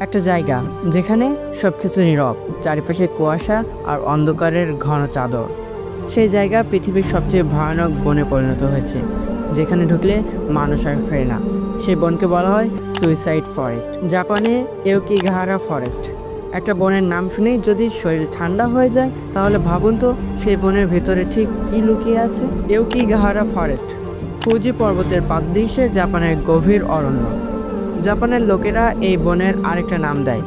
একটা জায়গা যেখানে সবকিছু নীরব, চারিপাশে কুয়াশা আর অন্ধকারের ঘন চাদর। সেই জায়গা পৃথিবীর সবচেয়ে ভয়ানক বনে পরিণত হয়েছে, যেখানে ঢুকলে মানুষ আর ফেরে না। সেই বনকে বলা হয় সুইসাইড ফরেস্ট, জাপানে ইউকিগাহারা ফরেস্ট। একটা বনের নাম শুনেই যদি শরীর ঠান্ডা হয়ে যায়, তাহলে ভাবুন তো সেই বনের ভেতরে ঠিক কি লুকিয়ে আছে। ইউকিগাহারা ফরেস্ট ফুজি পর্বতের পাদদেশে জাপানের গভীর অরণ্য। জাপানের লোকেরা এই বনের আরেকটা নাম দেয়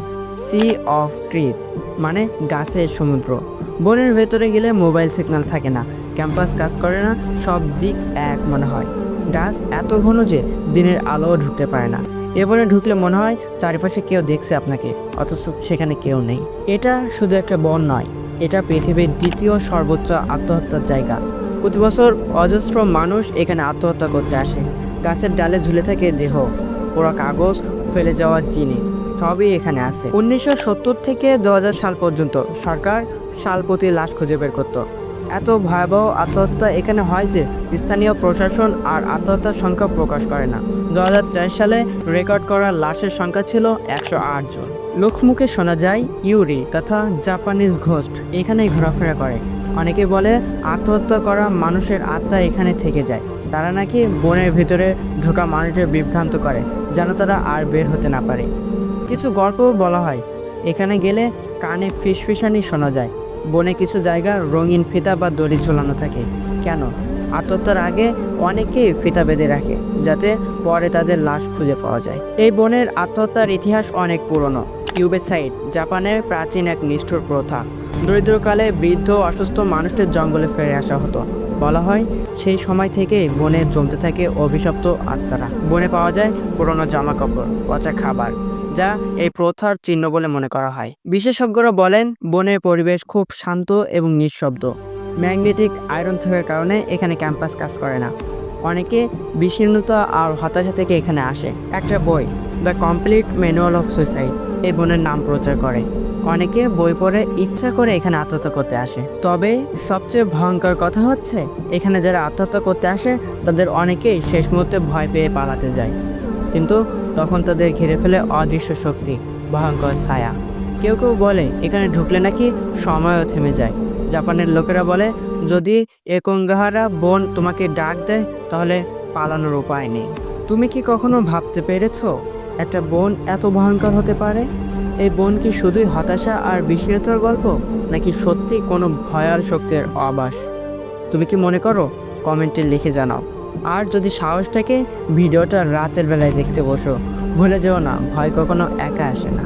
সি অফ ট্রিজ, মানে গাছের সমুদ্র। বনের ভেতরে গেলে মোবাইল সিগন্যাল থাকে না, ক্যাম্পাস কাজ করে না, সব দিক এক মনে হয়। গাছ এত ঘন যে দিনের আলোও ঢুকতে পারে না। এ বনে ঢুকলে মনে হয় চারিপাশে কেউ দেখছে আপনাকে, অথচ সেখানে কেউ নেই। এটা শুধু একটা বন নয়, এটা পৃথিবীর দ্বিতীয় সর্বোচ্চ আত্মহত্যার জায়গা। প্রতি বছর অজস্র মানুষ এখানে আত্মহত্যা করতে আসে। গাছের ডালে ঝুলে থাকে দেহ, পোড়া কাগজ, ফেলে যাওয়া জিনিস, সবই এখানে আছে। 1970 থেকে 2000 সাল পর্যন্ত সরকার সাল প্রতি লাশ খুঁজে বের করত। এত ভয়াবহ আত্মহত্যা এখানে হয় যে স্থানীয় প্রশাসন আর আত্মহত্যার সংখ্যা প্রকাশ করে না। 2004 সালে রেকর্ড করা লাশের সংখ্যা ছিল 108 জন। লোকমুখে শোনা যায় ইউরি তথা জাপানিজ ঘোস্ট এখানেই ঘোরাফেরা করে। অনেকে বলে আত্মহত্যা করা মানুষের আত্মা এখানে থেকে যায়। তারা নাকি বনের ভিতরে ঢোকা মানুষদের বিভ্রান্ত করে, যেন তারা আর বের হতে না পারে। কিছু গল্পও বলা হয় এখানে গেলে কানে ফিসফিসানি শোনা যায়। বনে কিছু জায়গা রঙিন ফিতা বা দড়ি ঝোলানো থাকে। কেন? আত্মহত্যার আগে অনেকেই ফিতা বেঁধে রাখে, যাতে পরে তাদের লাশ খুঁজে পাওয়া যায়। এই বনের আত্মহত্যার ইতিহাস অনেক পুরনো। ইউবেসাইড জাপানের প্রাচীন এক নিষ্ঠুর প্রথা। দরিদ্রকালে বৃদ্ধ অসুস্থ মানুষদের জঙ্গলে ফিরে আসা হতো। বলা হয় সেই সময় থেকে বনে জমতে থাকে অভিশপ্ত আত্মারা। বনে পাওয়া যায় পুরনো জামা কাপড়, পচা খাবার, যা এই প্রথার চিহ্ন বলে মনে করা হয়। বিশেষজ্ঞরা বলেন বনের পরিবেশ খুব শান্ত এবং নিঃশব্দ। ম্যাগনেটিক আয়রন থাকার কারণে এখানে ক্যাম্পাস কাজ করে না। অনেকে বিষণ্ণতা আর হতাশা থেকে এখানে আসে। একটা বই, the complete manual of suicide, এই বনের নাম প্রচার করে। অনেকে বই পড়ে ইচ্ছা করে এখানে আত্মহত্যা করতে আসে। তবে সবচেয়ে ভয়ঙ্কর কথা হচ্ছে, এখানে যারা আত্মহত্যা করতে আসে তাদের অনেকেই শেষ মুহূর্তে ভয় পেয়ে পালাতে যায়, কিন্তু তখন তাদের ঘিরে ফেলে অদৃশ্য শক্তি, ভয়ঙ্কর ছায়া। কেউ কেউ বলে এখানে ঢুকলে নাকি সময়ও থেমে যায়। জাপানের লোকেরা বলে যদি একঙ্গাহারা বন তোমাকে ডাক দেয়, তাহলে পালানোর উপায় নেই। তুমি কি কখনো ভাবতে পেরেছো একটা বন এত ভয়ঙ্কর হতে পারে? এই বন কি শুধুই হতাশা আর বিষণ্ণতার গল্প, নাকি সত্যি কোনো ভয়াল শক্তির আবাস? তুমি কি মনে করো? কমেন্টে লিখে জানাও। আর যদি সাহস থাকে, ভিডিওটা রাতের বেলায় দেখতে বসো। ভুলে যেও না, ভয় কখনো একা আসে না।